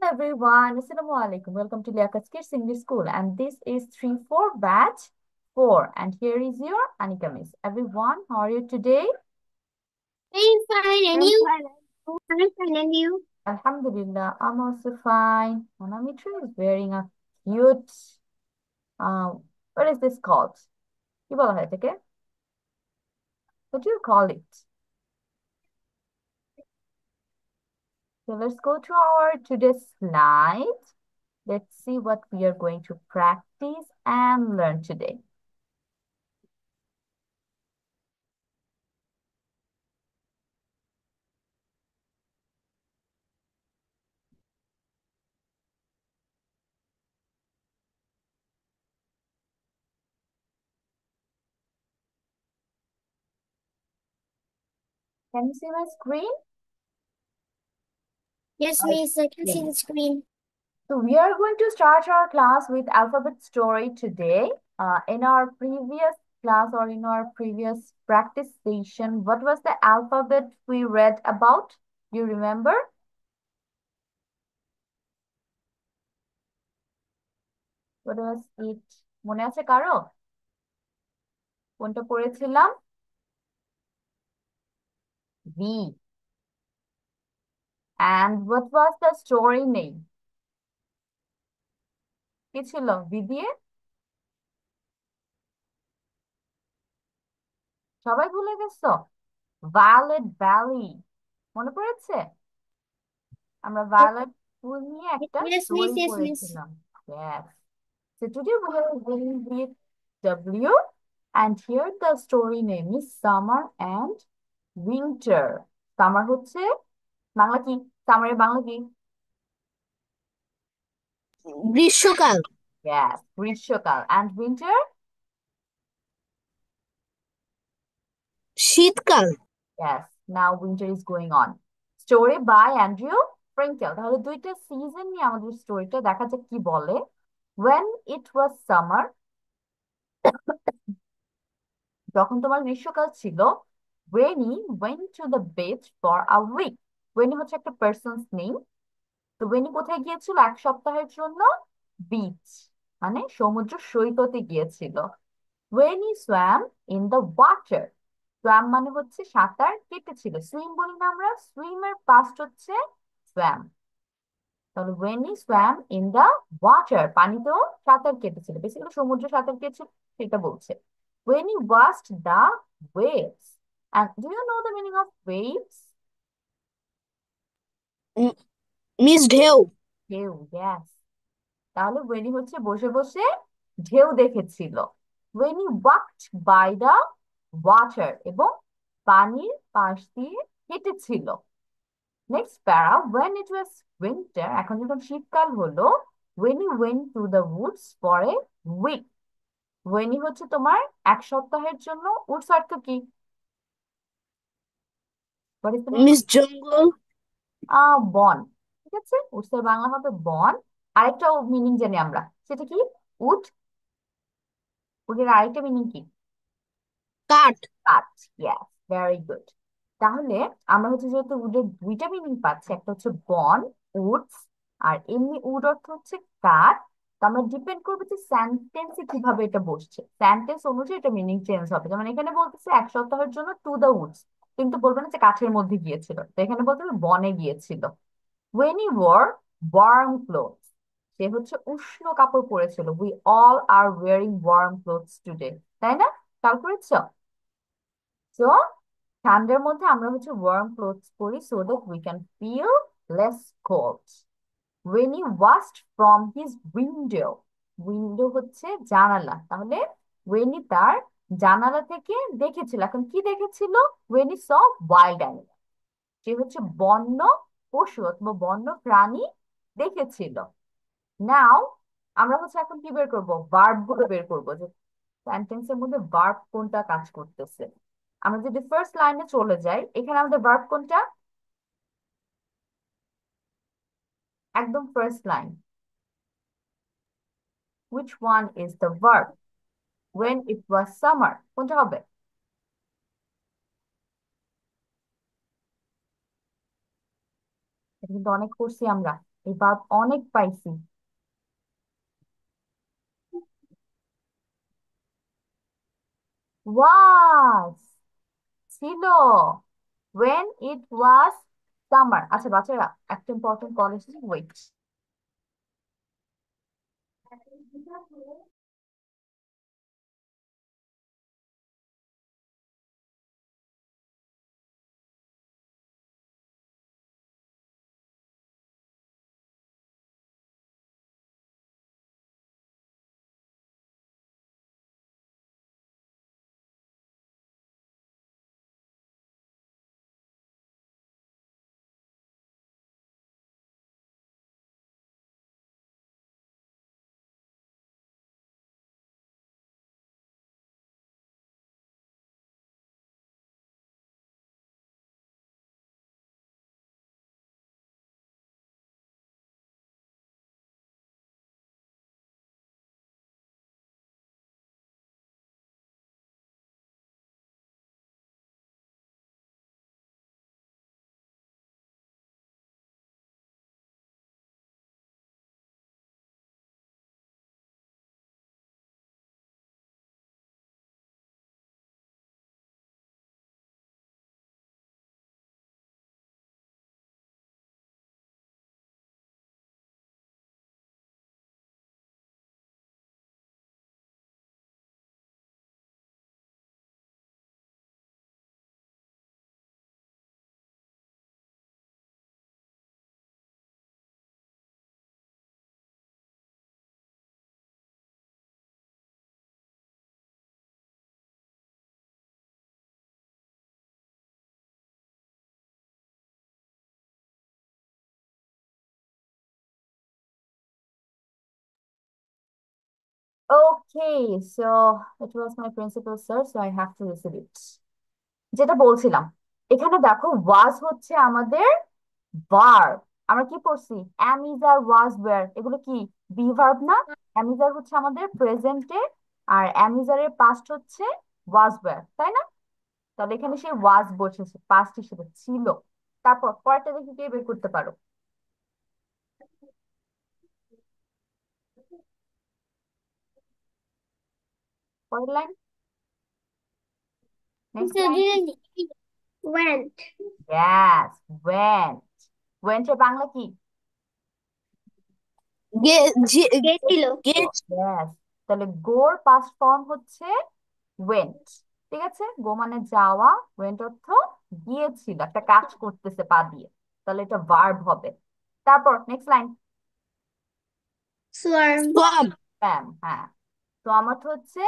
Everyone, Assalamu alaikum. Welcome to Liaquat Kids English School, and this is 3-4 batch 4. And here is your Anika Miss. Everyone, how are you today? I'm fine, and you? I'm fine, and you? Alhamdulillah, I'm also fine. Manamitri is wearing a cute, what is this called? কি বলা হয় এটাকে? What do you call it? So let's go to our today's slide. Let's see what we are going to practice and learn today. Can you see my screen? Yes, miss, I can see Yes. the screen. So we are going to start our class with alphabet story today. In our previous class or in our previous practice session, what was the alphabet we read about? You remember? What was it? মনে আছে কারো? কোনটা পড়েছিলাম? V. And what was the story name? কি ছিল? V দিয়ে? সবাই ভুলে গেছো? Violet Valley. মনে পড়েছে? আমরা ভায়োলেট ফুল নিয়ে একটা Yes, miss, story yes, miss. পড়েছিলাম। Yes. So today we are going with W, and here the story name is Summer and Winter. Summer হচ্ছে বাংলা কি? Summer এর বাংলা কি? গ্রীষ্মকাল। Yes, গ্রীষ্মকাল. And winter? শীতকাল। Yes, now winter is going on. Story by Andrew Frankel. তাহলে দুইটা season নিয়ে আমাদের স্টোরিটা দেখা যাক কি বলে। When it was summer, যখন তোমার গ্রীষ্মকাল ছিল, Winnie went to the beach for a week. Winnie হচ্ছে একটা পার্সনস নেম। তো Winnie কোথায় গিয়েছিল এক সপ্তাহের জন্য? বিচ মানে সমুদ্র সৈকতে গিয়েছিল। Winnie swam in the water. swam মানে হচ্ছে সাঁতার কেটেছিল। সুইম বলি না আমরা? সুইম এর পাস্ট হচ্ছে swam। তাহলে Winnie swam in the water, পানিতেও সাঁতার কেটেছিল, বেসিক্যালি সমুদ্র সাঁতার কেটেছিল সেটা বলছে। Winnie watched the waves. And do you know the meaning of waves? Miss ঢেউ। ঢেউ, yes. তাহলে Winnie হচ্ছে বসে বসে ঢেউ দেখেছিল। Winnie walked by the water, এবং পানির পাশ দিয়ে হেঁটেছিল। Next para, when it was winter, এখন যখন শীতকাল হলো, Winnie went to the woods for a week. Winnie হচ্ছে তোমার এক সপ্তাহের জন্য, উডস অর্থ কি? What is the meaning miss of জঙ্গল। বন? ঠিক আছে, উডস এর বাংলা হবে বন। আরেকটা মিনিং জানি আমরা, সেটা কি? উড। উডের আরেকটা মিনিং কি? কাঠ। কাঠ। Yes, very good. তাহলে আমরা হচ্ছে যেহেতু উডের দুইটা মিনিং পাচ্ছি, একটা হচ্ছে বন, উডস, আর এমনি উড অর্থ হচ্ছে কাঠ। তো আমরা ডিপেন্ড করবো যে সেন্টেন্সে কিভাবে এটা বসছে, সেন্টেন্স অনুযায়ী এটা মিনিং চেঞ্জ হবে। যেমন এখানে বলতেছে এক সপ্তাহের জন্য টু দা উডস, কিন্তু বলবে না যে কাঠের মধ্যে গিয়েছিল, তো এখানে বলতে হবে বনে গিয়েছিল। When he wore warm clothes, সে হচ্ছে উষ্ণ কাপড় পরেছিল। We all are wearing warm clothes today, তাই না? খেয়াল করেছো? So ঠান্ডার মধ্যে আমরা হচ্ছে ওয়ার্ম ক্লোথস পরি so that we can feel less cold. When he watched from his window, window হচ্ছে জানালা, তাহলে when he তার জানালা থেকে দেখেছিল। এখন কি দেখেছিল? When he saw wild animal, সে হচ্ছে বন্য পশু অথবা বন্য প্রাণী দেখেছিল। নাও আমরা হচ্ছে এখন কি বের করবো? ভার্ব গুলো বের করবো, যে সেন্টেন্সের মধ্যে ভার্ব কোনটা কাজ করতেছে। আমরা যদি ফার্স্ট লাইনে চলে যাই, এখানে আমাদের ভার্ব কোনটা? একদম first line. Which one is the verb? When it was summer, কোনটা হবে? এটা কিন্তু অনেক করছি আমরা। এই ভার্ব অনেক পাইছি। ওয়াজ ছিল, when it was summer। আচ্ছা বাচ্চারা, একটা ইম্পর্টেন্ট কল এসেছে, wait. Okay, so it was my principal sir, so I have to receive it. যেটা বলছিলাম, এখানে দেখো ওয়াজ হচ্ছে আমাদের ভার্ব। আমরা কি পড়ছি? অ্যাম, ইজ, আর, ওয়াজ, ওয়্যার, এগুলো কি বি ভার্ব না? অ্যাম ইজ আর হচ্ছে আমাদের প্রেজেন্টে, আর অ্যাম ইজ আর এর পাস্ট হচ্ছে ওয়াজ, ওয়্যার, তাই না? তাহলে এখানে সে ওয়াজ বসেছে পাস্ট হিসেবে, ছিল। তারপর পরেরটা দেখি কে বের করতে পারো। পরের line, next line. Went. Yes, went। went এর বাংলা কি? গে জি গেছিল। গেট Yes, তাহলে গোর পাস্ট ফর্ম হচ্ছে went। ঠিক আছে, গো মানে যাওয়া, went অর্থ গিয়েছিল, একটা কাজ করতেছে পা দিয়ে, তাহলে এটা ভার্ব হবে। তারপর next line. Swam. Swamp spam, হ্যাঁ। তো আমার তো হচ্ছে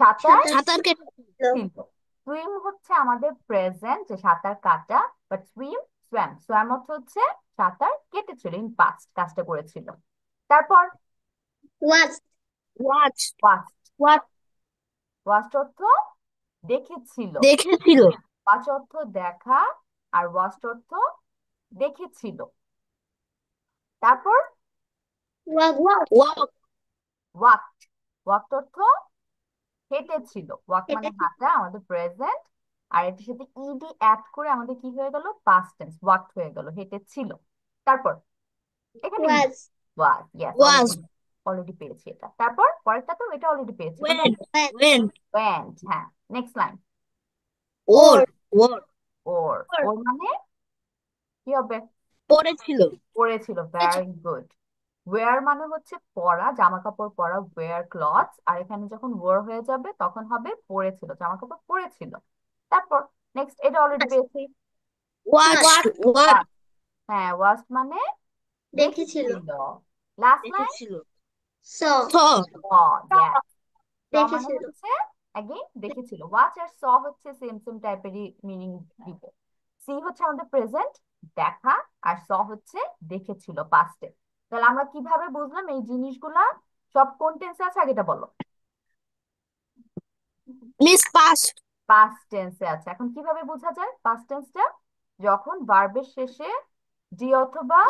সাঁতার সাঁতার সাঁতার কেটেছিল। ছিল। সুইম হচ্ছে আমাদের প্রেজেন্ট, যে সাঁতার কাটা, বাট সুইম, সোয়াম, সোয়াম অর্থ হচ্ছে সাঁতার কেটেছিল, ইন পাস্ট কাজটা করেছিল। তারপর Was. Watch watched, watch watched অর্থ দেখেছিল। দেখেছিল। ওয়াচ অর্থ দেখা, আর ওয়াস্ট অর্থ দেখেছিল। তারপর Walk. ওয়াক ওয়াক্ট, ওয়াক্ট অর্থ হেঁটেছিল। ওয়াক মানে এটা হাঁটা, আমাদের প্রেজেন্ট, আর এটার সাথে ইডি অ্যাড করে আমাদের কি হয়ে গেল? পাস্ট টেন্স, ওয়াক্ট হয়ে গেল, হেঁটেছিল। তারপর এখানে was. Was, yes, was already, already পেয়েছি এটা। তারপর পরেরটা তো এটা অলরেডি পেয়েছি, কোনটা? Went Went. ওয়েন্ট ওয়েন্ট, হ্যাঁ। Next line. Or Or. Or or, Or. ওর মানে কি হবে? পড়েছিল। পরেছিল, ভেরি গুড। ওয়্যার মানে হচ্ছে পরা, জামা কাপড় পরা, ওয়্যার ক্লথস, আর এখানে যখন ওয়ার হয়ে যাবে তখন হবে পরেছিল, জামা কাপড় পরেছিল। তারপর নেক্সট, এটা অলরেডি Was. পেয়েছি। Watch Was. ওয়াচ Watch, হ্যাঁ, ওয়াচ মানে দেখেছিল। দেখেছিল। লাস্ট লাইন, দেখেছিল। Saw. স ইয়েস। স মানে দেখেছিল। হচ্ছে অ্যাগেইন দেখেছিল। ওয়াচ আর স হচ্ছে সেম সেম টাইপেরই মিনিং দিবে। সি হচ্ছে আমাদের প্রেজেন্ট, দেখা, আর স হচ্ছে দেখেছিল পাস্টে। তাহলে আমরা কিভাবে বুঝলাম এই জিনিসগুলা সব কোন টেন্সে আছে? আগেটা বলো। মিস পাস্ট পাস্ট টেন্সে আছে। এখন কিভাবে বোঝা যায় পাস্ট টেন্সটা? যখন ভার্বের শেষে ডি অথবা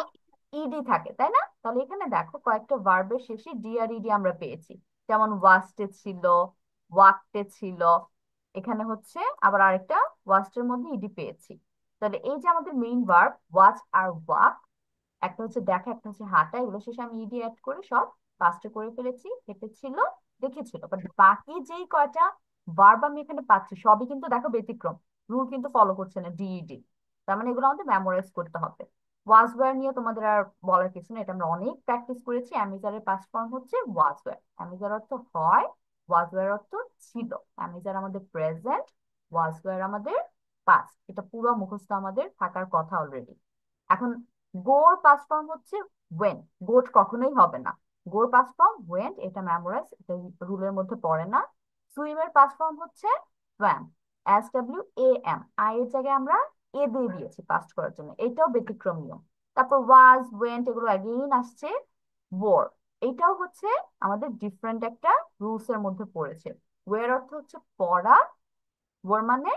ইডি থাকে, তাই না? তাহলে এখানে দেখো কয়েকটা ভার্বের শেষে ডি আর ইডি আমরা পেয়েছি, যেমন ওয়াস্টে ছিল, ওয়াকটে ছিল, এখানে হচ্ছে আবার আরেকটা ওয়াস্টের মধ্যে ইডি পেয়েছি। তাহলে এই যে আমাদের মেইন ভার্ব ওয়াচ আর ওয়াক, একটা হচ্ছে দেখা, একটা হচ্ছে হাঁটা, এগুলো শেষে আমি ইডি অ্যাড করে সব পাঁচটা করে ফেলেছি। হেঁটেছিল, দেখেছিল, বাট বাকি যেই কয়টা ভার্ব আমি এখানে পাচ্ছি সবই কিন্তু দেখো ব্যতিক্রম, রুল কিন্তু ফলো করছে না, ডিইডি। তার মানে এগুলো আমাদের মেমোরাইজ করতে হবে। ওয়াজ ওয়্যার নিয়ে তোমাদের আর বলার কিছু না, এটা আমরা অনেক প্র্যাকটিস করেছি। অ্যামিজারের পাস্ট ফর্ম হচ্ছে ওয়াজ ওয়্যার। অ্যামিজার অর্থ হয়, ওয়াজ ওয়্যার অর্থ ছিল। অ্যামিজার আমাদের প্রেজেন্ট, ওয়াজ ওয়্যার আমাদের পাস্ট। এটা পুরো মুখস্থ আমাদের থাকার কথা অলরেডি। এখন গোর পাস্ট ফর্ম হচ্ছে ওয়েন। গোট কখনোই হবে না, গোর পাস্ট ফর্ম ওয়েন্ট, এটা মেমোরাইজ, এটা রুলের মধ্যে পড়ে না। সুইমের পাস্ট ফর্ম হচ্ছে স্ব্যাম, SWAM। আই এর জায়গায় আমরা এ দিয়ে দিয়েছি পাস্ট করার জন্য, এটাও ব্যতিক্রম নিয়ম। তারপর ওয়াজ, ওয়েন্ট এগুলো অ্যাগেইন আসছে। ওয়ার, এটাও হচ্ছে আমাদের ডিফারেন্ট একটা রুলস এর মধ্যে পড়েছে। ওয়ের অর্থ হচ্ছে পড়া, ওয়ার মানে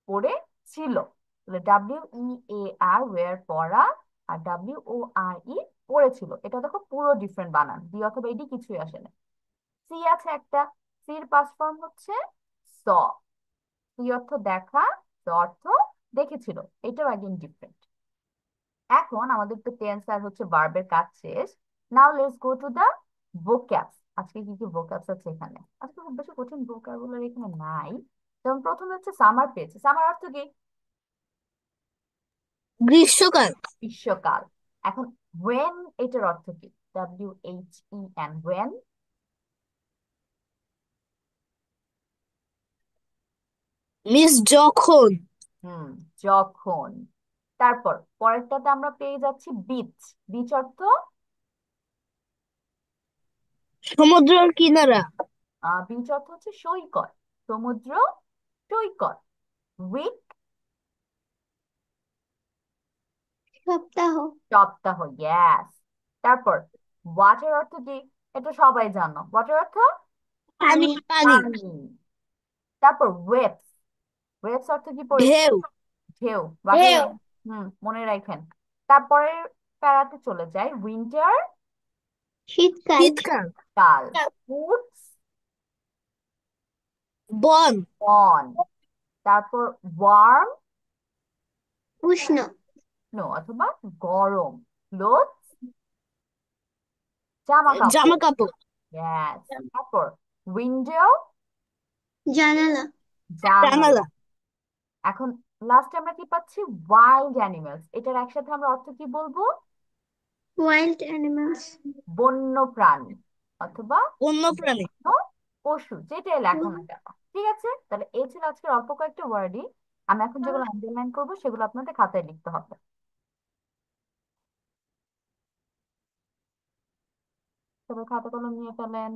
পড়েছিল। WEAR ওয়ের পড়া, আর WORE পড়েছিল। এটা দেখো পুরো ডিফারেন্ট বানান, ডি অথবা এডি কিছুই আসে না। সি আছে একটা, সির পাস্ট ফর্ম হচ্ছে স। সি অর্থ দেখা, স অর্থ দেখেছিল, এটাও একদিন ডিফারেন্ট। এখন আমাদের তো টেন্স আর হচ্ছে ভার্বের কাজ শেষ। Now let's go to the vocabs. আজকে কি কি ভোক্যাবস আছে এখানে? আজকে খুব বেশি কঠিন ভোকাবুলারি এখানে নাই। যেমন প্রথমে হচ্ছে সামার পেয়েছে। সামার অর্থ কি? গ্রীষ্মকাল। গ্রীষ্মকাল। এখন ওয়েন, এটার অর্থ কি? WHEN, when. মিস যখন। হুম, যখন। তারপর পরেরটাতে আমরা পেয়ে যাচ্ছি বিচ। বিচ অর্থ সমুদ্র কিনারা। বিচ অর্থ হচ্ছে সৈকত, সমুদ্র সৈকত। উইক, সপ্তাহ। সপ্তাহ, গ্যাস। তারপর ওয়াটার অর্থ কি? এটা সবাই জানো, ওয়াটার অর্থ পানি পানি। পানি। তারপর ওয়েভস, ওয়েভস অর্থ কি পড়েছে? ঢেউ। ঢেউ, বাকি ঢেউ। মনে রাখেন। তারপরে প্যারাতে চলে যায়, উইন্টার শীতকাল। শীতকাল। কাল। উডস, বন। বন। তারপর ওয়ার্ম, উষ্ণ। নো অথবা গরম। ক্লোথস, জামা জামা কাপড়। কাপড়। Yes. তারপর উইন্ডো, জানালা। জানালা। জানালা। এখন লাস্টে আমরা কি পাচ্ছি? Wild animals. এটার একসাথে আমরা অর্থ কি বলবো? Wild animals. বন্য প্রাণী অথবা বন্য প্রাণী। বন্য পশু, যেটাই লেখো না কেন। ঠিক আছে, তাহলে এই ছিল আজকের অল্প কয়েকটা ওয়ার্ডই। আমি এখন যেগুলো আন্ডারলাইন করবো সেগুলো আপনাদের খাতায় লিখতে হবে। তবে খাতা কলম নিয়ে ফেলেন।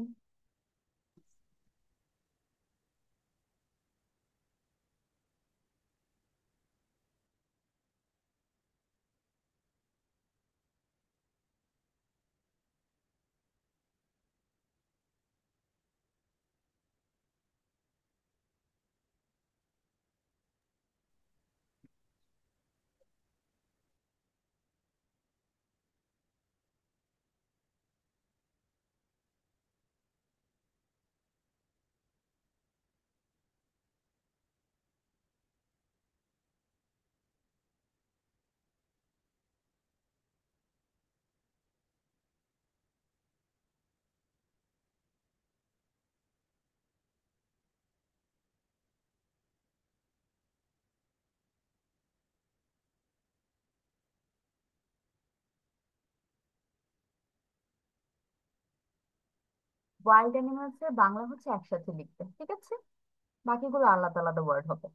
ওয়াইল্ড অ্যানিমেলস এর বাংলা হচ্ছে একসাথে লিখতে, ঠিক আছে? বাকিগুলো আলাদা আলাদা ওয়ার্ড হবে।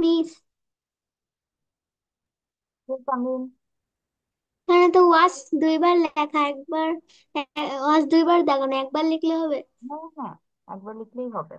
মিস। তামিম। এখানে তো ওয়াশ দুইবার লেখা, একবার ওয়াশ দুইবার দেখানো, একবার লিখলে হবে। হ্যাঁ হ্যাঁ, একবার লিখলেই হবে।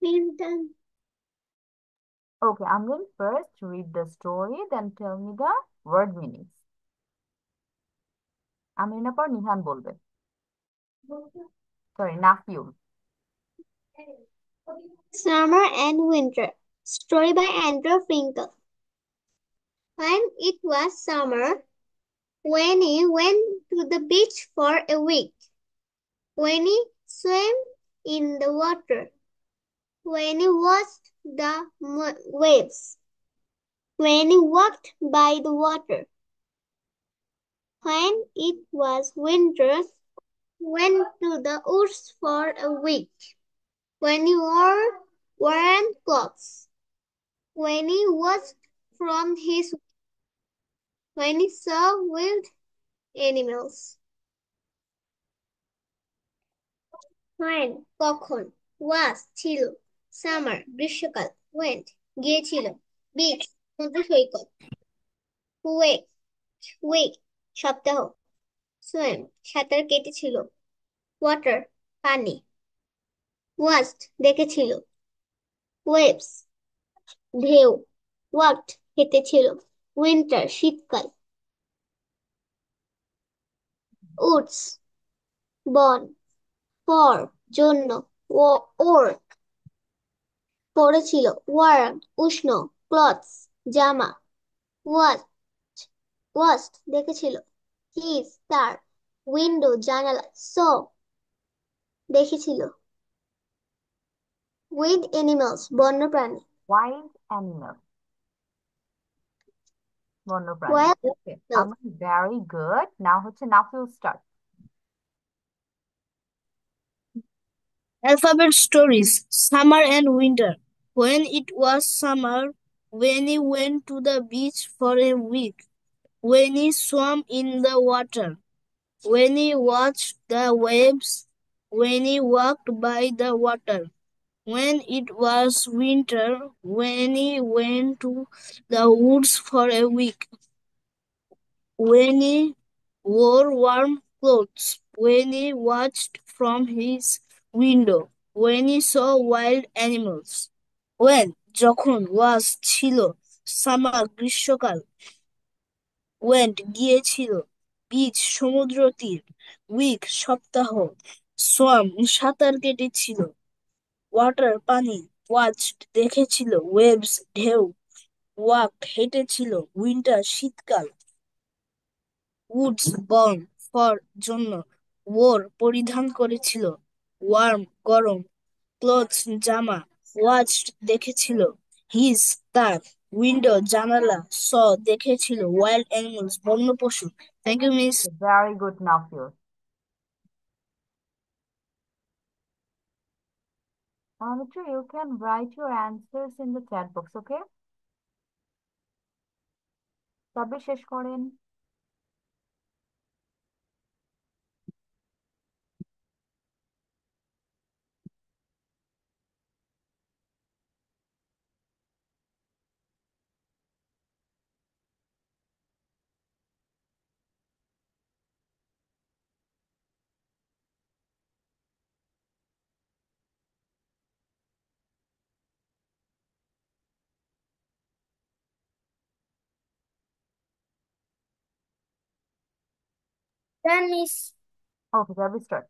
Miss done. Okay, I'm going first to read the story, then tell me the word meanings. Amina পর নিহান বলবে। Sorry, Nafiul. Summer and Winter. Story by Andrew Finkel. When it was summer, Winnie went to the beach for a week. Winnie swam in the water. Winnie watched the waves. Winnie walked by the water. When it was winter, went to the woods for a week. Winnie wore warm clothes. Winnie watched from his Winnie saw wild animals. When কখন was ছিল summer গ্রীষ্মকাল went গিয়েছিল beach সমুদ্র সৈকত week week সপ্তাহ swim সাঁতার কেটেছিল water পানি watched দেখেছিল waves ঢেউ walked হেঁটেছিল winter শীতকাল woods বন for জন্য or পরেছিল warm উষ্ণ clothes জামা was washed দেখেছিল his তার window জানালা saw দেখেছিল wild animals বন্যপ্রাণী Wild animal, বন্যপ্রাণী। wild ওকে, animals আমার ভেরি গুড। নাও হচ্ছে Nafiul start. Alphabet stories. Summer and winter. When it was summer, Winnie went to the beach for a week. Winnie swam in the water. Winnie watched the waves. Winnie walked by the water. When it was winter, Winnie went to the woods for a week. Winnie wore warm clothes. Winnie watched from his window. Winnie saw wild animals. When যখন was ছিল summer গ্রীষ্মকাল went গিয়েছিল beach সমুদ্র তীর week সপ্তাহ swam সাঁতার কেটেছিল water পানি watched দেখেছিল waves ঢেউ walked হেঁটেছিল winter শীতকাল উডস বন ফর জন্য ওর পরিধান করেছিল ওয়ার্ম গরম ক্লোথস জামা ওয়াচড দেখেছিল হিজ তার উইন্ডো জানালা স দেখেছিল ওয়াইল্ড অ্যানিমালস বন্য পশু thank you miss very good Nafiul. Anitra, you can write your answers in the chat box, okay? তবে শেষ করেন। Then is Okay, shall we start?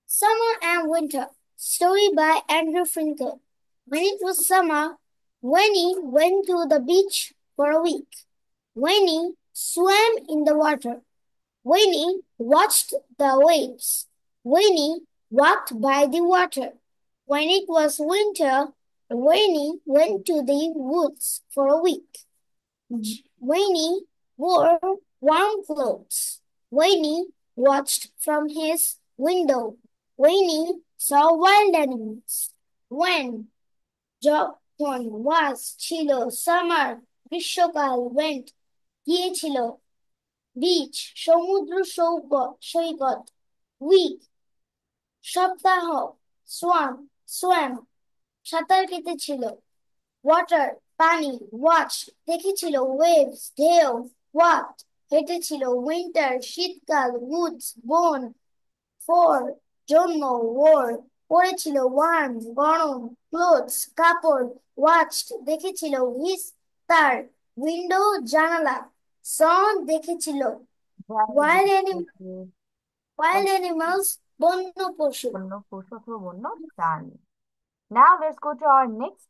Summer and Winter. Story by Andrew Finkel. When it was summer, Winnie went to the beach for a week. Winnie swam in the water. Winnie watched the waves. Winnie walked by the water. When it was winter, Winnie went to the woods for a week. Winnie wore warm clothes. Winnie watched from his window. Winnie saw wild animals. When যখন was ছিল summer, গ্রীষ্মকাল went গিয়েছিল beach, সমুদ্র সৈকত week, সপ্তাহ swam, সাঁতার কেটেছিল water, পানি watch, দেখেছিল waves, ঢেউ walked, হেঁটেছিল winter, শীতকাল woods, বন for, জন্য wore, পরেছিল warm, গরম clothes, কাপড় watched, দেখেছিল his, তার window, জানালা saw, দেখেছিল Very wild, good. wild animals, বন্য পশু বন্য পশু অথবা বন্য প্রাণী. Now let's go to our next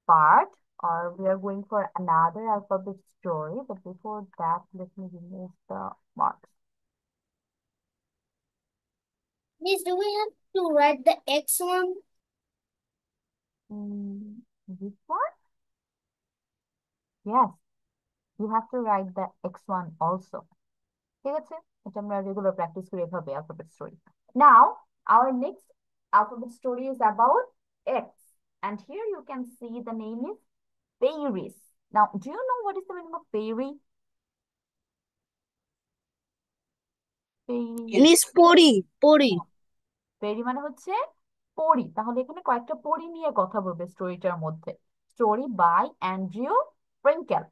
part, or we are going for another alphabet story. But before that, let me remove the marks. Miss, do we have to write the X one? This one? Yes, you have to write the X1 also. ঠিক আছে, এটা আমরা regular practice করি এভাবে alphabet story. Now, our next alphabet story is about X. And here you can see the name is fairies. Now, do you know what is the meaning of fairy? Fairy. Miss পরি পরি ফেরি মানে হচ্ছে পরী। তাহলে এখানে কয়েকটা পরী নিয়ে কথা বলবে স্টোরিটার মধ্যে। Story by Andrew Frankel.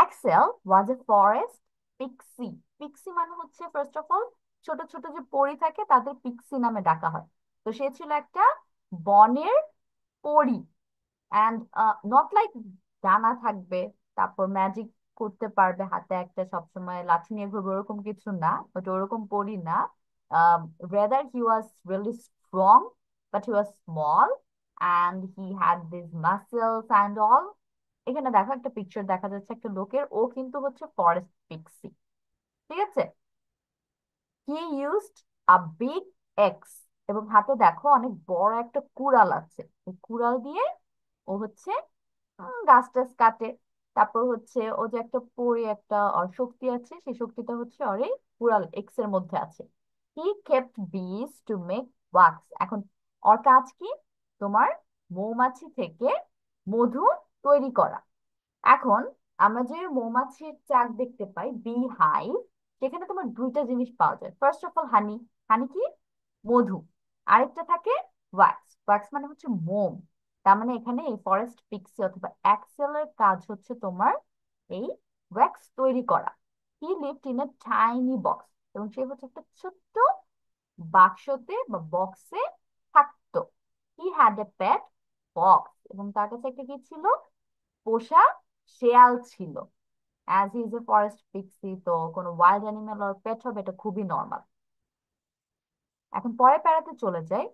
Axel was a forest pixie. Pixie মানে হচ্ছে ফার্স্ট অফ অল ছোট ছোট যে পরী থাকে তাদের পিক্সি নামে ডাকা হয়। তো সে ছিল একটা বনের পরী। অ্যান্ড নট লাইক ডানা থাকবে, তারপর ম্যাজিক করতে পারবে, হাতে একটা সবসময় লাঠি নিয়ে ঘুরবে, ওরকম কিছু না, ওটা ওরকম পড়ি না। Rather he was really strong, but he was small and he had these muscles and all. এখানে দেখো একটা পিকচার দেখা যাচ্ছে একটা লোকের, ও কিন্তু হচ্ছে ফরেস্ট পিক্সি। ঠিক আছে, he used a big x, এবং হাতে দেখো অনেক বড় একটা কুড়াল আছে। এই কুড়াল দিয়ে ও হচ্ছে গাছ টাছ কাটে। তারপর হচ্ছে ও যে একটা পরে একটা ওর শক্তি আছে, সেই শক্তিটা হচ্ছে ওর এই কুড়াল এক্স এর মধ্যে আছে। হি কেপ্ট বিজ টু মেক ওয়াক্স। এখন ওর কাজ কি? তোমার মৌমাছি থেকে মধু তৈরি করা। এখন আমরা যে মৌমাছির চাক দেখতে পাই বি হাইভ, সেখানে তোমার দুইটা জিনিস পাওয়া যায়। ফার্স্ট অফ অল হানি। হানি কি? মধু। আরেকটা থাকে ওয়াক্স। ওয়াক্স মানে হচ্ছে মোম। তার মানে এখানে এই ফরেস্ট পিক্সি অথবা অ্যাক্সেলের কাজ হচ্ছে তোমার এই ওয়্যাক্স তৈরি করা। He lived in a tiny box, এবং সে হচ্ছে একটা ছোট্ট বাক্সতে বা বক্সে থাকতো। He had a pet box, এবং তার কাছে একটা কি ছিল? পোষা শেয়াল ছিল। As he is a forest Pixie, তো কোনো ওয়াইল্ড অ্যানিমেল আর পেট হবে এটা খুবই নর্মাল। এখন পরের প্যারাতে চলে যাই।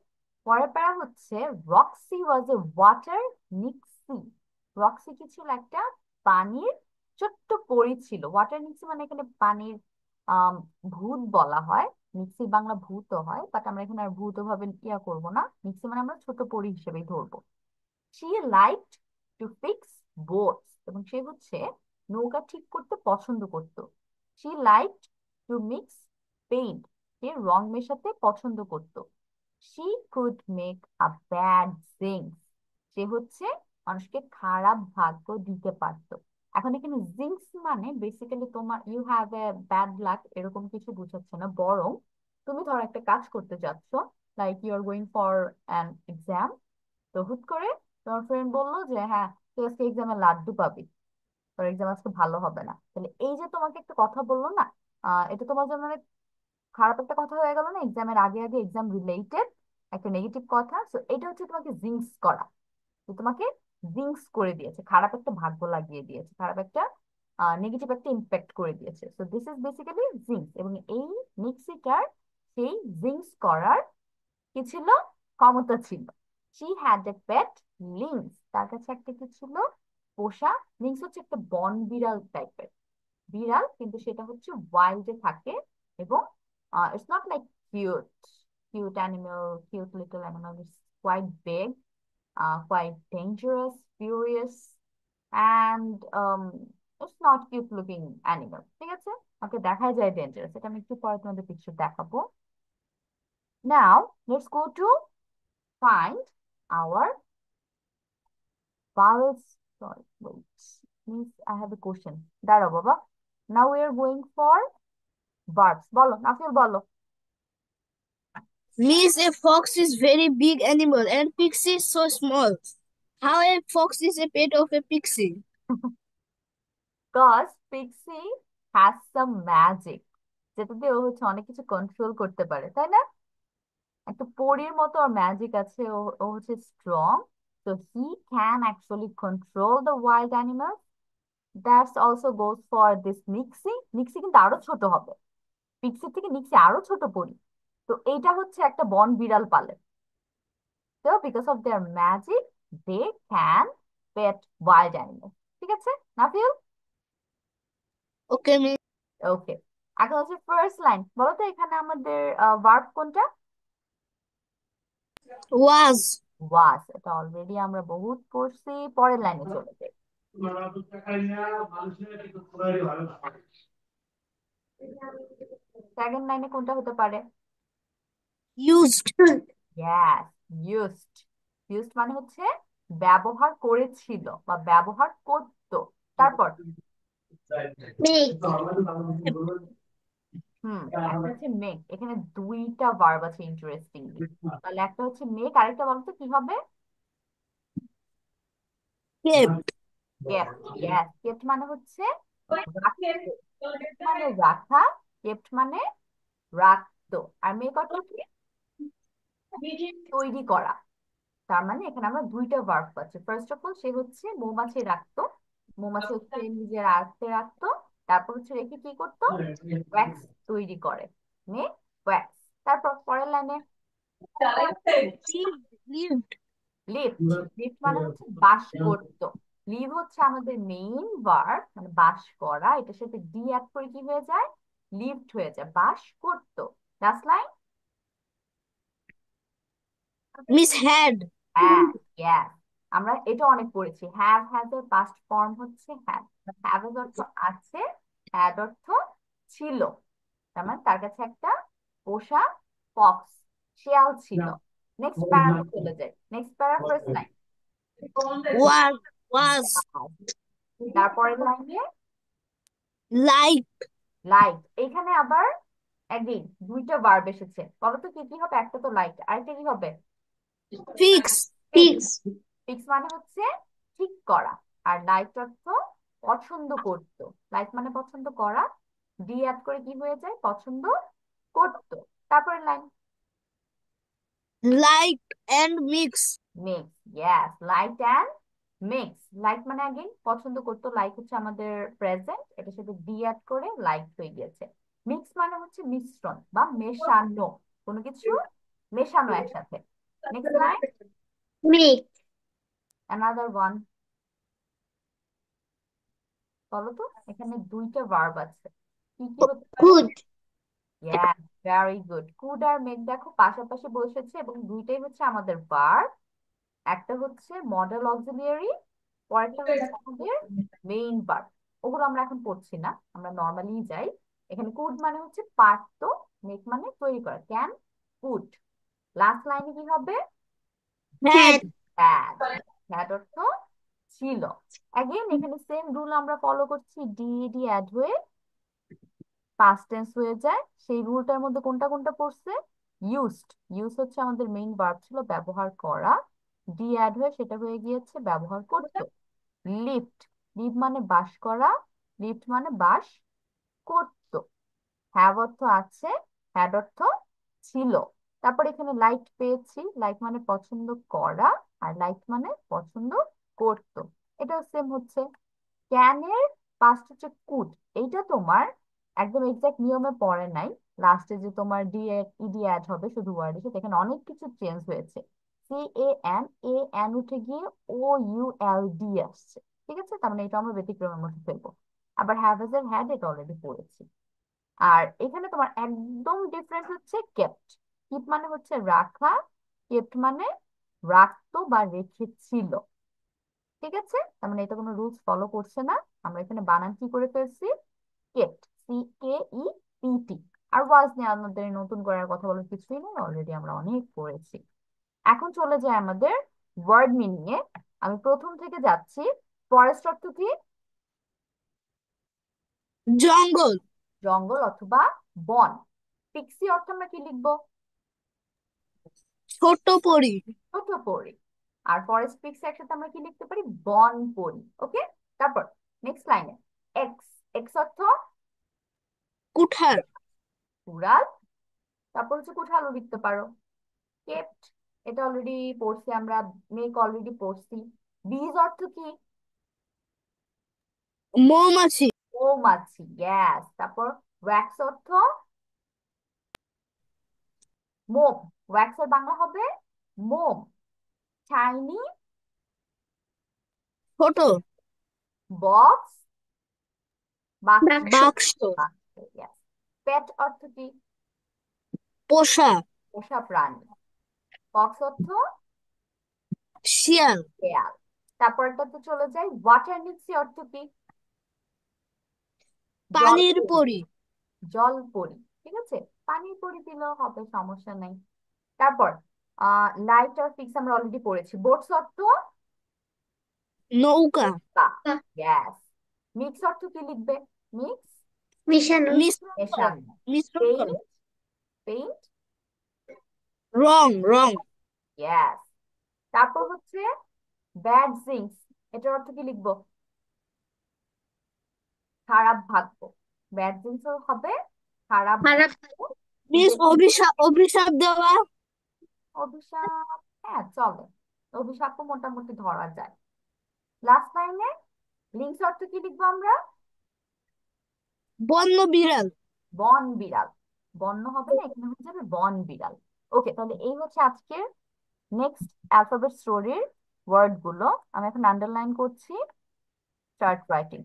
পরের প্যারা হচ্ছে Roxie was a water নিক্সি। Roxie কি ছিল? একটা পানির ছোট্ট পরী ছিল। ওয়াটার নিক্সি মানে এখানে পানির আহ ভূত বলা হয়। নিক্সি বাংলা ভূত হয়, বাট আমরা এখানে আর ভূত ভাবে ইয়া করবো না। নিক্সি মানে আমরা ছোট পরী হিসেবেই ধরবো। She liked to fix boats, এবং সে হচ্ছে নৌকা ঠিক করতে পছন্দ করত। She liked to mix paint, সে রং মেশাতে পছন্দ করত। She could make a bad things, সে হচ্ছে মানুষকে খারাপ ভাগ্য দিতে পারত। এখন এখানে জিংস মানে বেসিক্যালি তোমার you have a bad luck এরকম কিছু বোঝাচ্ছে না, বরং তুমি ধরো একটা কাজ করতে যাচ্ছ, like you are going for an exam. তো হুট করে তোমার ফ্রেন্ড বললো যে হ্যাঁ তুই আজকে এক্সামে লাড্ডু পাবি, তোর এক্সাম আজকে ভালো হবে না। তাহলে এই যে তোমাকে একটা কথা বললো না, এটা তোমার জন্য অনেক খারাপ একটা কথা হয়ে গেল না? এক্সামের আগে আগে এক্সাম রিলেটেড একটা নেগেটিভ কথা। সো এটা হচ্ছে তোমাকে জিংস করা, যে তোমাকে জিংস করে দিয়েছে, খারাপ একটা ভাগ্য লাগিয়ে দিয়েছে, খারাপ একটা নেগেটিভ একটা ইম্প্যাক্ট করে দিয়েছে। সো দিস ইজ বেসিক্যালি জিঙ্কস, এবং এই নিক্সিটার সেই জিঙ্কস করার কি ছিল, ক্ষমতা ছিল। She had a pet lynx, তার কাছে একটা কি ছিল, পোষা। লিংস হচ্ছে একটা বন বিড়াল টাইপের বিড়াল, কিন্তু সেটা হচ্ছে ওয়াইল্ডে থাকে, এবং it's not like cute cute animal, cute little animal, it's quite big, quite dangerous, furious, and it's not cute looking animal. ঠিক আছে, ওকে দেখাই যায় ডেঞ্জারাস, এটা আমি একটু পরে তোমাদের পিকচার দেখাবো। Now let's go to find our vowels. Sorry, wait, please, I have a question. দাঁড়াও বাবা, now we are going for verbs. বলো নাফিল, বলো। Miss, a fox is very big animal and pixie is so small. How a fox is a pet of a pixie? Because Pixie has some magic, যেটা দিয়ে ও হচ্ছে অনেক কিছু control করতে পারে, তাই না? একটা পরীর মতো ওর ম্যাজিক আছে, ও ও হচ্ছে strong, so he can actually control the wild animals. That also goes for this Nixie. Nixie কিন্তু আরো ছোট হবে, পিক্সির থেকে নিক্সি আরো ছোট পরী। তো এইটা হচ্ছে একটা বন বিড়াল পালে, তো because of their magic they can pet wild animal. ঠিক আছে নাফিল? Okay, Miss. ওকে, এখন হচ্ছে ফার্স্ট লাইন, বলো তো এখানে আমাদের ভার্ব কোনটা? Was. ওয়াজ, এটা অলরেডি আমরা বহুত পড়ছি। পরের লাইনে চলে যাই। সেকেন্ড লাইনে কোনটা হতে পারে? Used. Yes, used. ইউজড মানে হচ্ছে ব্যবহার করেছিল বা ব্যবহার করতো। তারপর Make. একটা হচ্ছে মেক। এখানে দুইটা ভার্ব আছে ইন্টারেস্টিংলি, তাহলে একটা হচ্ছে মেক, আরেকটা বলতো কি হবে? Kept. কেপ্ট। ইয়েস, কেপ্ট মানে হচ্ছে রাখতো। kept মানে রাখা, কেপ্ট মানে রাখতো। আর মেক অর্থ কি? তৈরি করা। তার মানে এখানে আমরা দুইটা ভার্ব পাচ্ছি। ফার্স্ট অফ অল সে হচ্ছে মৌমাছি রাখতো, মৌমাছি হচ্ছে নিজের আয়ত্তে রাখতো, তারপর হচ্ছে রেখে কি করতো, ওয়্যাক্স তৈরি করে, মেক ওয়্যাক্স। তারপর পরের লাইনে Lived. Lived. লিফট। লিফট মানে হচ্ছে বাস করতো। লিভ হচ্ছে আমাদের মেইন ভার্ব, মানে বাস করা, এটার সাথে ডি অ্যাড করে কি হয়ে যায়, লিফট হয়ে যায়, বাস করতো। Last line, Miss had. হ্যাঁ, ইয়েস, আমরা এটা অনেক পড়েছি। হ্যাভ, হ্যাজ এর পাস্ট ফর্ম হচ্ছে হ্যাভ। হ্যাভ এর অর্থ আছে, হ্যাড অর্থ ছিল। তার মানে তার কাছে একটা পোষা ফক্স, শিয়াল ছিল। নেক্সট প্যারাতে চলে যায়। নেক্সট প্যারা, ফার্স্ট লাইন। Was. Was. তারপরের লাইনে Like. লাইক। এখানে আবার একদিন দুইটা ভার্ব এসেছে, বলো তো কি কি হবে? একটা তো লাইক, আরেকটা কি হবে? Fix. ফিক্স। Pigs. ফিক্স মানে হচ্ছে ঠিক করা, আর লাইক অর্থ পছন্দ করতো। লাইক মানে পছন্দ করা, ডি অ্যাড করে কি হয়ে যায়, পছন্দ করতো। তারপরে line Liked and mix. Mix. Yes, like and mix. Like মানে আগে পছন্দ করতো, লাইক হচ্ছে আমাদের প্রেজেন্ট, এটার সাথে ডি অ্যাড করে লাইক হয়ে গিয়েছে। মিক্স মানে হচ্ছে মিশ্রণ বা মেশানো, কোনো কিছু মেশানো একসাথে। Next line, Make. Another one. বলো তো এখানে দুইটা ভার্ব আছে, কি কি হতে পারে? Good. Yes, very good. Could are make দেখো পাশাপাশি বসেছে, এবং দুইটাই হচ্ছে আমাদের ভার্ব। একটা হচ্ছে মডেল অক্সিলিয়ারি, পরেরটা হচ্ছে আমাদের মেইন ভার্ব। ওগুলো আমরা এখন পড়ছি না, আমরা নর্মালি যাই। এখানে কুড মানে হচ্ছে পারতো, মেক মানে তৈরি করা, ক্যান, কুড। লাস্ট লাইনে কি হবে? Had. Had. হ্যাড। হ্যাড অর্থ ছিল। অ্যাগেন এখানে সেম রুল আমরা ফলো করছি, ডি ডি অ্যাড হয়ে পাস্ট টেন্স হয়ে যায়। সেই রুলটার মধ্যে কোনটা কোনটা পড়ছে? ইউজড। ইউজ হচ্ছে আমাদের মেইন ভার্ব, ছিল ব্যবহার করা, ডি অ্যাড হয়ে সেটা হয়ে গিয়েছে ব্যবহার করতো। লিফট, লিভ মানে বাস করা, লিফট মানে বাস করতো। হ্যাভ অর্থ আছে, হ্যাড অর্থ ছিল। তারপর এখানে লাইক পেয়েছি, লাইক মানে পছন্দ করা, আর লাইক মানে পছন্দ করতো। এটাও সেম হচ্ছে। ক্যানের ফার্স্ট হচ্ছে কুড। এইটা তোমার একদম এক্সাক্ট নিয়মে পড়ে নাই। লাস্টে যে তোমার ডি ইডি অ্যাড হবে শুধু ওয়ার্ড এসে, দেখেন অনেক কিছু চেঞ্জ হয়েছে। C A N, A N উঠে গিয়ে ও ইউ এল ডি আসছে। ঠিক আছে, তার মানে এটা আমরা ব্যতিক্রমের মধ্যে ফেলবো। আবার হ্যাভ এজ এর হ্যাড, এটা অলরেডি পড়েছি। আর এখানে তোমার একদম ডিফারেন্ট হচ্ছে কেপ্ট। কিপ মানে হচ্ছে রাখা, কেপ্ট মানে রাখতো বা রেখেছিল। ঠিক আছে, তার মানে এটা কোনো রুলস ফলো করছে না। আমরা এখানে বানান কি করে ফেলছি, kept, C K E P T. আর ওয়াজ নিয়ে আমাদের নতুন করার কথা বলার কিছুই নেই, অলরেডি আমরা অনেক পড়েছি। এখন চলে যায় আমাদের ওয়ার্ড মিনিং এ। আমি প্রথম থেকে যাচ্ছি। ফরেস্ট অর্থ কি? জঙ্গল। জঙ্গল অথবা বন। পিক্সি অর্থ আমরা কি লিখবো? ছোট পরী। ছোট পরি। আর ফরেস্ট পিক্স একসাথে আমরা কি লিখতে পারি, বন পরি। ওকে, তারপর নেক্সট লাইনে এক্স। এক্স অর্থ কুঠার। উড়াল। তারপর হচ্ছে কুঠালও লিখতে পারো। কেপ্ট, এটা অলরেডি পড়ছি আমরা। মেক অলরেডি পড়ছি। বিজ অর্থ কি? মৌমাছি। মৌমাছি, গ্যাস। তারপর ওয়্যাক্স অর্থ মোম। ওয়্যাক্স এর বাংলা হবে মোম। চাইনি ছোট। বক্স, বাক্স। বাক্স। বাক্স। Yes. পেট অর্থ কি? পোষা। পোষা প্রাণী। বক্স অর্থ শিয়াল। খেয়াল। তারপরটা তো চলে যাই, ওয়াটার নিক্সি অর্থ কি? জল পানির পরি। পরী। জল পরি, ঠিক আছে। পানির পরি দিলেও হবে, সমস্যা নাই। তারপর লাইট আর ফিক্স আমরা অলরেডি পড়েছি। বোটস অর্থ নৌকা। গ্যাস। মিক্স অর্থ কি লিখবে? মিক্স, মিশানো। মিশ্রণ করা। মেশানো। মিশ্রণ পেইন্ট, করা। পেইন্ট, রং। রং। গ্যাস। তারপর হচ্ছে ব্যাড জিংস, এটার অর্থ কি লিখবো? খারাপ ভাগ্য। ব্যাড জিংস হবে খারাপ খারাপ। ভাগ্য। কিন্তু মিস অভিশাপ। অভিশাপ দেওয়া। অভিশাপ, হ্যাঁ চলে। অভিশাপও মোটামুটি ধরা যায়। লাস্ট লাইনে লিঙ্কস অর্থ কি লিখবো আমরা? বন্য বিড়াল। বন বিড়াল। বন্য হবে না, এখানে হয়ে যাবে বন বিড়াল। ওকে, তাহলে এই হচ্ছে আজকের নেক্সট অ্যালফাবেট স্টোরির ওয়ার্ড গুলো। আমি এখন আন্ডারলাইন করছি। Start writing.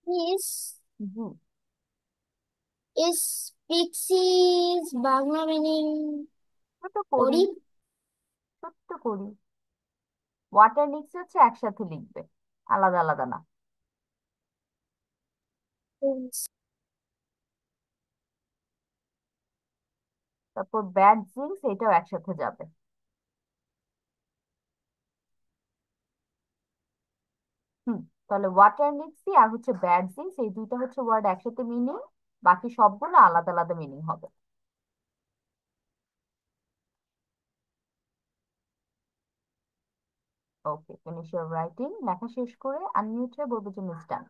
মিস জি, ইস পিক্সিস বাংলা মিনিং ছোট করি, করি। ছোট্ট করি। ওয়াটার নিক্স হচ্ছে একসাথে লিখবে, আলাদা আলাদা না। তারপর ব্যাড জিংস, এটাও একসাথে যাবে। হুম, তাহলে ওয়াটার নিক্সি আর হচ্ছে ব্যাড জিংস, এই দুইটা হচ্ছে ওয়ার্ড একসাথে মিনিং। বাকি সবগুলো আলাদা আলাদা মিনিং হবে। ওকে, ফিনিশ ইউর রাইটিং। লেখা শেষ করে আনমিউট হয়ে বলবে যে miss done.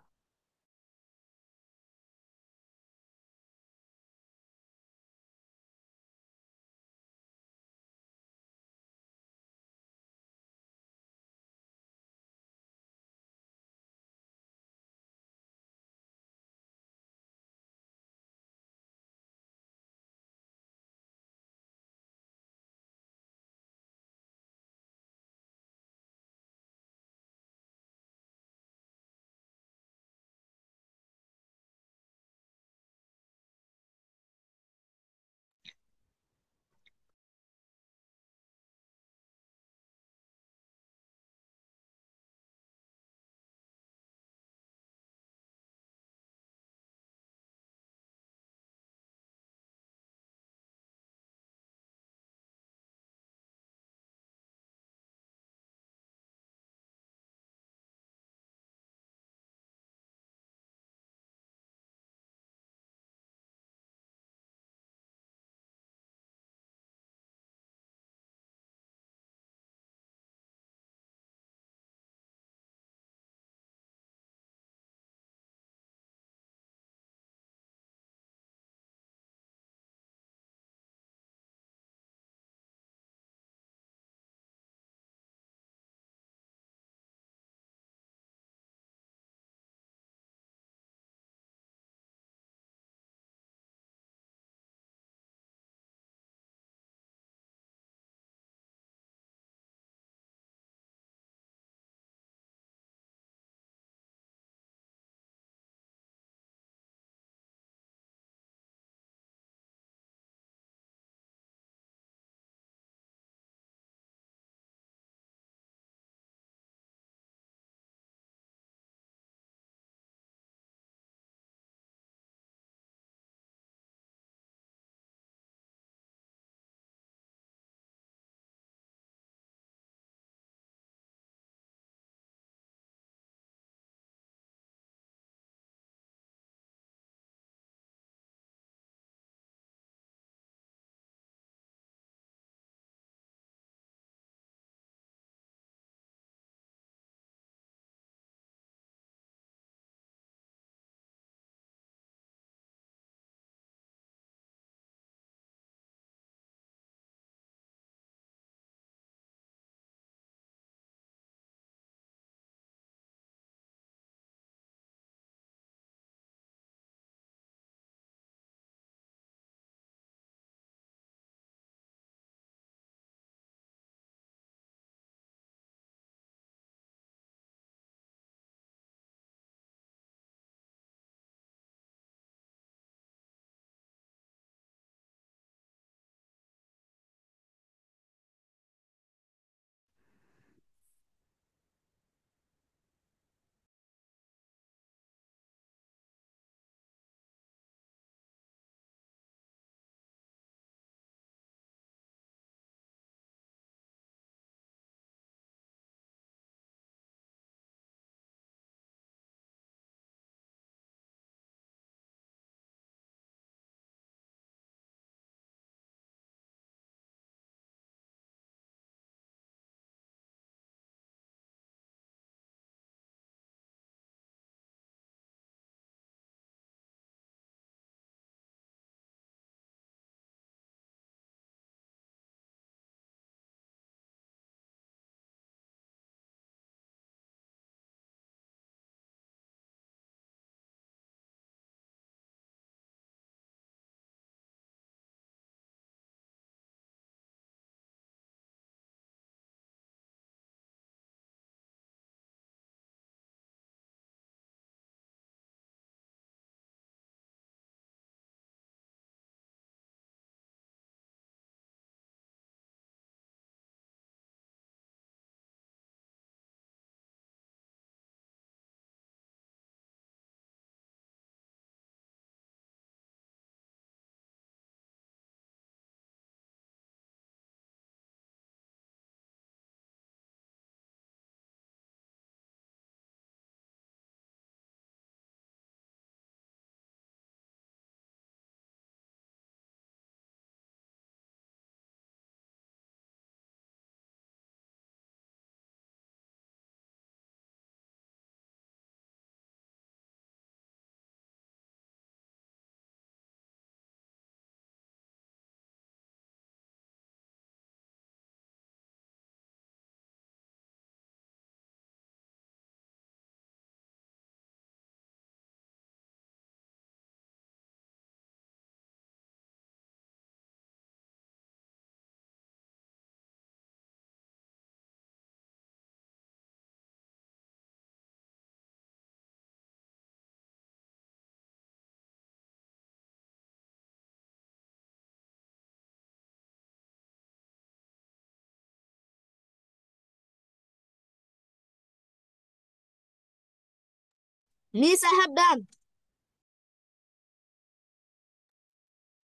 Miss, I have done.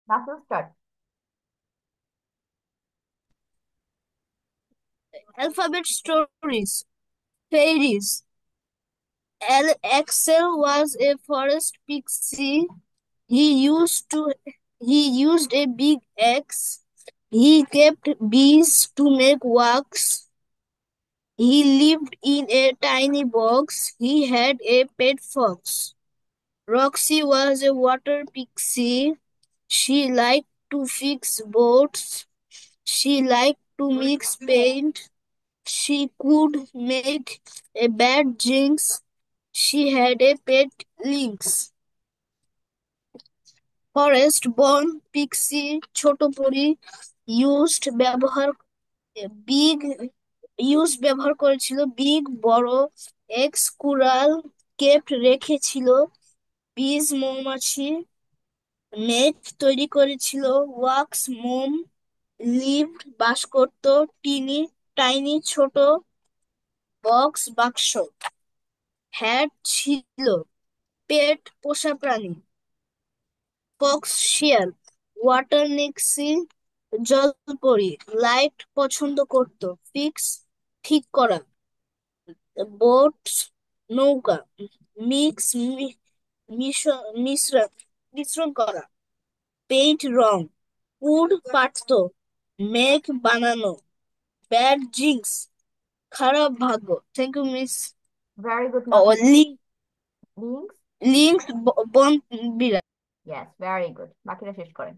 Now start. Alphabet stories. Fairies. Axel was a forest pixie. He used to he used a big axe. He kept bees to make wax. He lived in a tiny box. He had a pet fox. Roxy was a water pixie. She liked to fix boats. She liked to mix paint. She could make a bad jinx. She had a pet lynx. Forest বন Pixie ছোট পরী used big ব্যবহার করেছিল big বড় x কুড়াল kept রেখেছিল বীজ মৌমাছি মেঘ তৈরি করেছিল ওয়াক্স মোম লিভড বাস করত টাইনি ছোট বক্স বাক্স হ্যাট ছিল পেট পোষা প্রাণী ফক্স শিয়াল ওয়াটার নিক্সি জলপরি লাইট পছন্দ করত ফিক্স ঠিক করা বোট নৌকা মিক্স মিশ্রণ করা পেইন্ট রং উড পারত মেঘ বানানো ব্যাড জিংস খারাপ ভাগ্য thank you miss Very good, Nafis. Links? Link বন বিড়াল Yes, very good. বাকিটা শেষ করেন।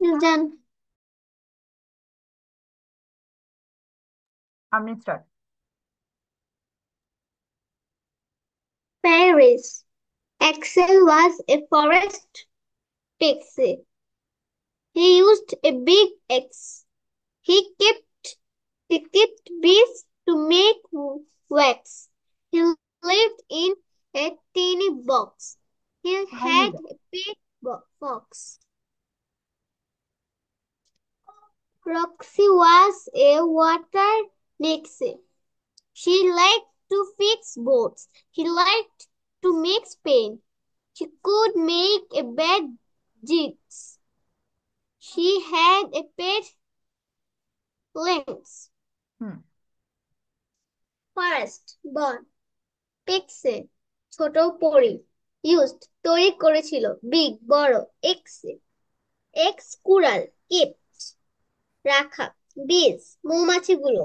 Then I'm gonna start. Paris. Axel was a forest pixie. He used a big axe. He kept bees to make wax. He lived in a tiny box. He Tiny had box. a big fox. Roxy was a water nixie. She liked to fix boats. She liked to mix paint. She could make a bed jigs. She had a pet lynx. Hmm. Forest, বন, পিক্সে, ছোট পরি, used, তৈরি করেছিল, big, বড়, এক্সে, x কুড়াল, kept, রাখা, bees, মৌমাছিগুলো,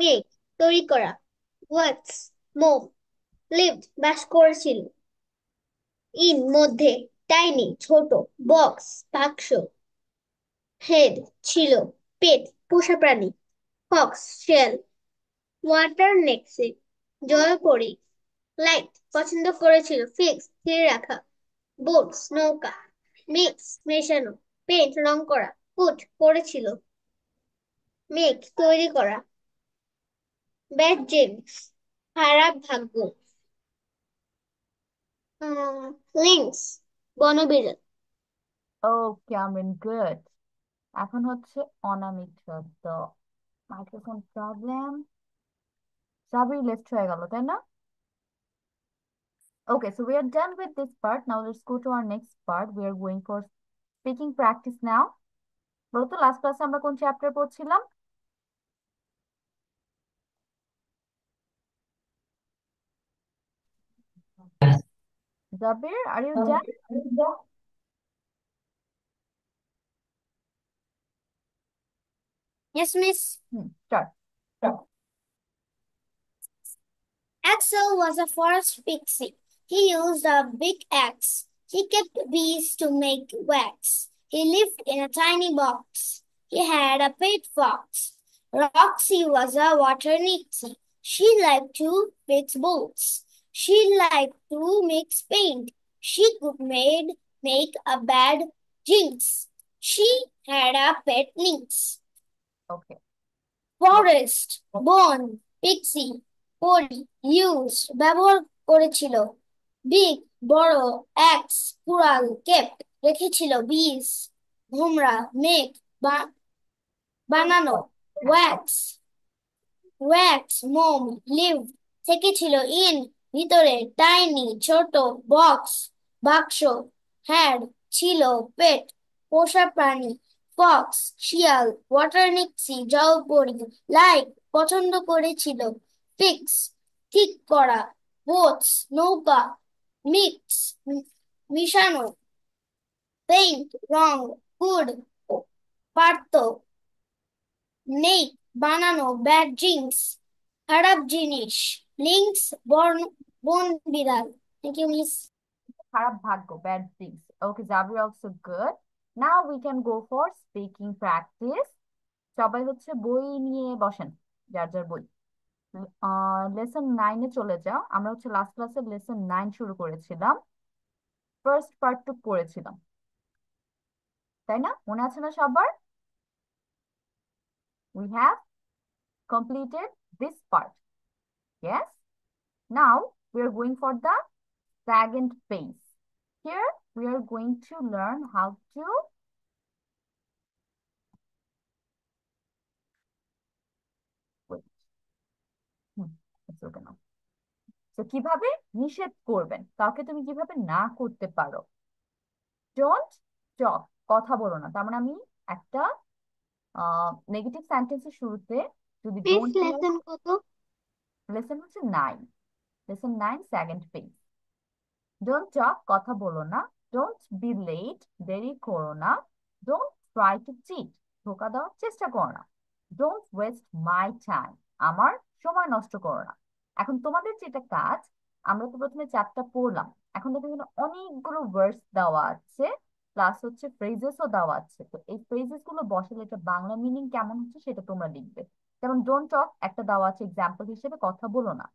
make, তৈরি করা, wax, মোম, lived, বাস করেছিল, in, মধ্যে, tiny, ছোট, box, বাক্স, head, ছিল, pet, পোষা প্রাণী, fox, shell, water nixie, জলপরী, লাইট পছন্দ করেছিল, ফিক্স স্থির রাখা, বোটস নৌকা, মিক্স মেশানো, পেন্ট রং করা, পুট করেছিল, মেক তৈরি করা, ব্যাড ড্রিমস খারাপ ভাগ্য, লিংস বনবিড়াল। ওকে, Cameron, good. এখন হচ্ছে অনামিকা, তো মাইক্রোফোন প্রবলেম। সাবির লেফট হয়ে গেল, তাই না? Okay, so we are done with this part. Now let's go to our next part. We are going for speaking practice now. বলতো লাস্ট ক্লাসে আমরা কোন চ্যাপ্টার পড়ছিলাম? Zabir, are you done? Yes, miss. Start. Axel was a forest pixie. He used a big axe. He kept bees to make wax. He lived in a tiny box. He had a pet fox. Roxy was a water nixie. She liked to fix boats. She liked to mix paint. She could make a bad jinx. She had a pet lynx. Okay. Forest বন Pixie পরি use ব্যবহার করেছিল big বড় অ্যাক্স কুড়াল kept রেখেছিল বিজ ভোমরা make বানানো wax wax মোম লিভ থেকেছিল ইন ভিতরে টাইনি ছোট বক্স বাক্স হ্যাড ছিল পেট পোষা প্রাণী ফক্স শিয়াল ওয়াটার নিক্সি জলপরি লাইক পছন্দ করেছিল ফিক্স ঠিক করা বোটস নৌকা মিক্স মিশানো পেইন্ট রং কুড পারত নেই বানানো ব্যাড জিনিস খারাপ জিনিস লিংস বন বিড়াল থ্যাংক ইউ মিস খারাপ ভাগ্য, bad things. Okay, Zabir also good. Now we can go for speaking practice. সবাই হচ্ছে বই নিয়ে বসেন, যার যার বই। লেসন 9-এ চলে যাও। আমরা হচ্ছে লাস্ট ক্লাসে লেসন 9 শুরু করেছিলাম, ফার্স্ট পার্টটুক পড়েছিলাম, তাই না? মনে আছে না সবার? We have completed this part. Yes. Now we are going for the second phase. Here we are going to learn how to wait. It's okay now. So কিভাবে নিষেধ করবেন, কাউকে তুমি কিভাবে না করতে পারো। ডোন্ট টক, কথা বলো না। তার মানে আমি একটা নেগেটিভ সেন্টেন্সের শুরুতে যদি মিস ডোন্ট দিয়ে, লেসন কত? লেসন হচ্ছে 9, lesson 9 second page. Don't talk, কথা বলো না। ডোন্ট বি লেট, দেরি করো না। ডোন্ট ট্রাই টু চিট, ধোকা দেওয়ার চেষ্টা করো না। ডোন্ট ওয়েস্ট মাই টাইম, আমার সময় নষ্ট করো না। এখন তোমাদের যেটা কাজ, আমরা তো প্রথমে 4টা পড়লাম, এখন দেখো এখানে অনেকগুলো ওয়ার্ডস দেওয়া আছে। প্লাস হচ্ছে ফ্রেজেসও দেওয়া আছে। তো এই ফ্রেজেস গুলো বসালে এটা বাংলা মিনিং কেমন হচ্ছে সেটা তোমরা লিখবে। যেমন ডোন্ট টক একটা দেওয়া আছে এক্সাম্পল হিসেবে, কথা বলো না।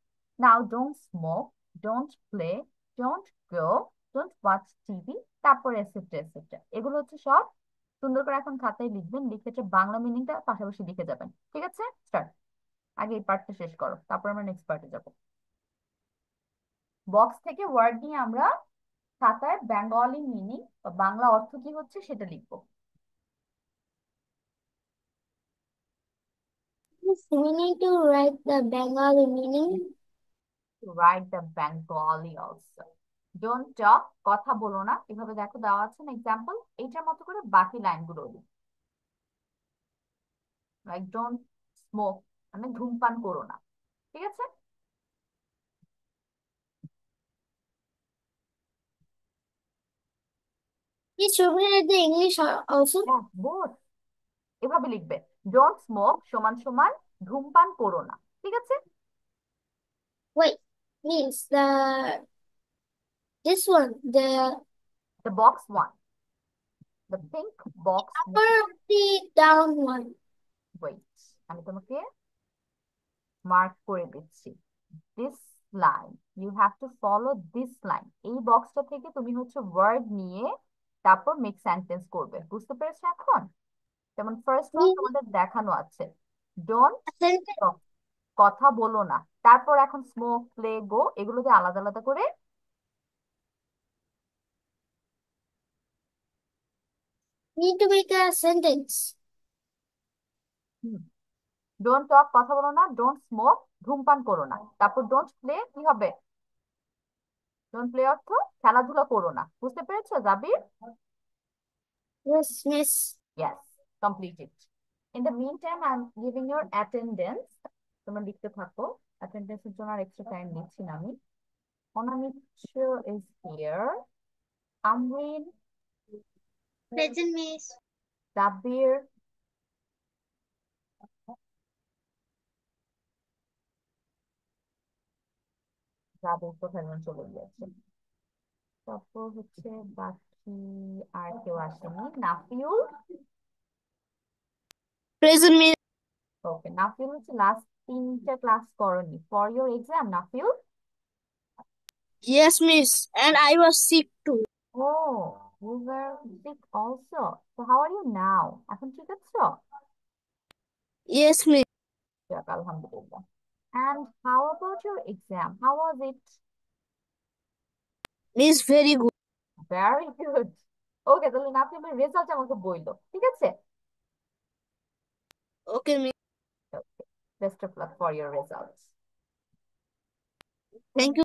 Now don't smoke, don't play, don't go, don't watch TV, তারপরে এটসেট্রা এটসেট্রা। এগুলো হচ্ছে সব সুন্দর করে এখন খাতায় লিখবেন, লিখে হচ্ছে বাংলা মিনিংটা পাশাপাশি লিখে যাবেন। ঠিক আছে, স্টার্ট। আগে এই পার্টটা শেষ করো, তারপর আমরা নেক্সট পার্টে যাবো। বক্স থেকে ওয়ার্ড নিয়ে আমরা খাতায় বেঙ্গলি মিনিং বা বাংলা অর্থ কি হচ্ছে সেটা লিখবো। Yes, we need to write the Bengali meaning. Write the Bengali also. Don't talk কথা বলো না, এভাবে দেখো দেওয়া আছে না এক্সাম্পল, এইটার মতো করে বাকি লাইনগুলো লিখ। লাইক ডোন্ট স্মোক মানে ধূমপান করো না। ঠিক আছে, It should be write the English also. বোধ এভাবে লিখবে, ডোন্ট স্মোক সমান সমান ধূমপান করো না। ঠিক আছে, Wait, means the this one, the the box one, the pink box. upper of the down one. Wait, আমি তোমাকে মার্ক করে দিচ্ছি। This line, you have to follow this line. এই বক্সটা থেকে তুমি হচ্ছে ওয়ার্ড নিয়ে তারপর মেক সেন্টেন্স করবে, বুঝতে পেরেছো এখন? যেমন ফার্স্ট ওয়ান Means তোমাদের দেখানো আছে, ডোন্ট a sentence. কথা বলো না। তারপর এখন স্মোক, প্লে, গো এগুলোকে আলাদা আলাদা করে Need to make a sentence. Don't talk কথা বলো না, ডোন্ট স্মোক ধূমপান করো না, তারপর ডোন্ট প্লে কি হবে? ডোন্ট প্লে অর্থ খেলাধুলা করো না। বুঝতে পেরেছো জাবির? Yes, miss. Yes, complete it. In the meantime, I'm giving your attendance. তোমরা লিখতে থাকো। Attendance এর জন্য আর extra time নিচ্ছি না আমি। অনামিত্র is here. Amrin, Present, miss. Sabir, জাবির কোথায় যেন চলে গিয়েছে। তারপর হচ্ছে বাকি আর কেউ আসেনি। নাফিউল, Present means ওকে নাফিউল হচ্ছে লাস্ট তিনটা ক্লাস করনি for your exam Nafiul. yes, miss. And I was sick too. Oh, you were sick also. So how are you now? এখন ঠিক আছো? Yes, miss. যাক, আলহামদুলিল্লাহ। And how about your exam? How was it? Miss, very good. Very good. ওকে, তাহলে নাফিমের result আমাকে বইলো, ঠিক আছে? Okay, miss. Okay. Best of luck for your results. Thank you.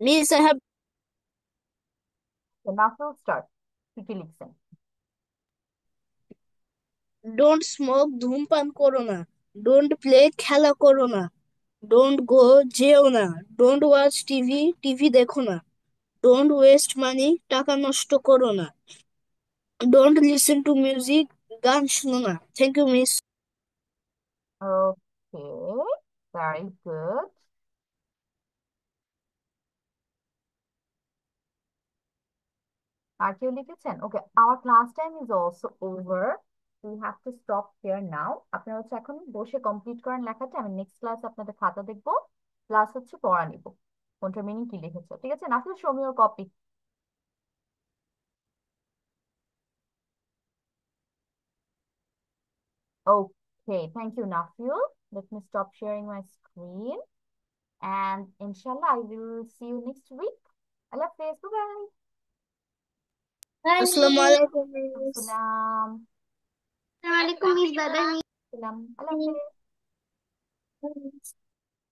Miss, I have So Nafiul start, কি কি লিখছেন? ডোন্ট স্মোক, ধূমপান করো না। ডোন্ট প্লে, খেলা করো না। ডোন্ট গো, যেও না। ডোন্ট ওয়াচ টিভি, টিভি দেখো না। ডোন্ট ওয়েস্ট মানি, টাকা নষ্ট করো না। ডোন্ট লিসেন টু মিউজিক, গান শোনো না। Thank you miss. Okay, very good. আর কেউ লিখেছেন? Okay, our class time is also over, we have to stop here now. আপনারা হচ্ছে এখন বসে কমপ্লিট করেন লেখাটা, আমি নেক্সট ক্লাসে আপনাদের খাতা দেখবো, প্লাস হচ্ছে পড়া নিব কোনটার মিনিং কি লিখেছো। ঠিক আছে, নাফিস show me your copy. Okay, thank you, Nafil. Let me stop sharing my screen. And inshallah, I will see you next week. Allah Hafiz. Bye আসসালামু Bye. আলাইকুম miss. Assalam. Assalamualaikum Miss. Bye bye Miss. Salam. Allah Hafiz.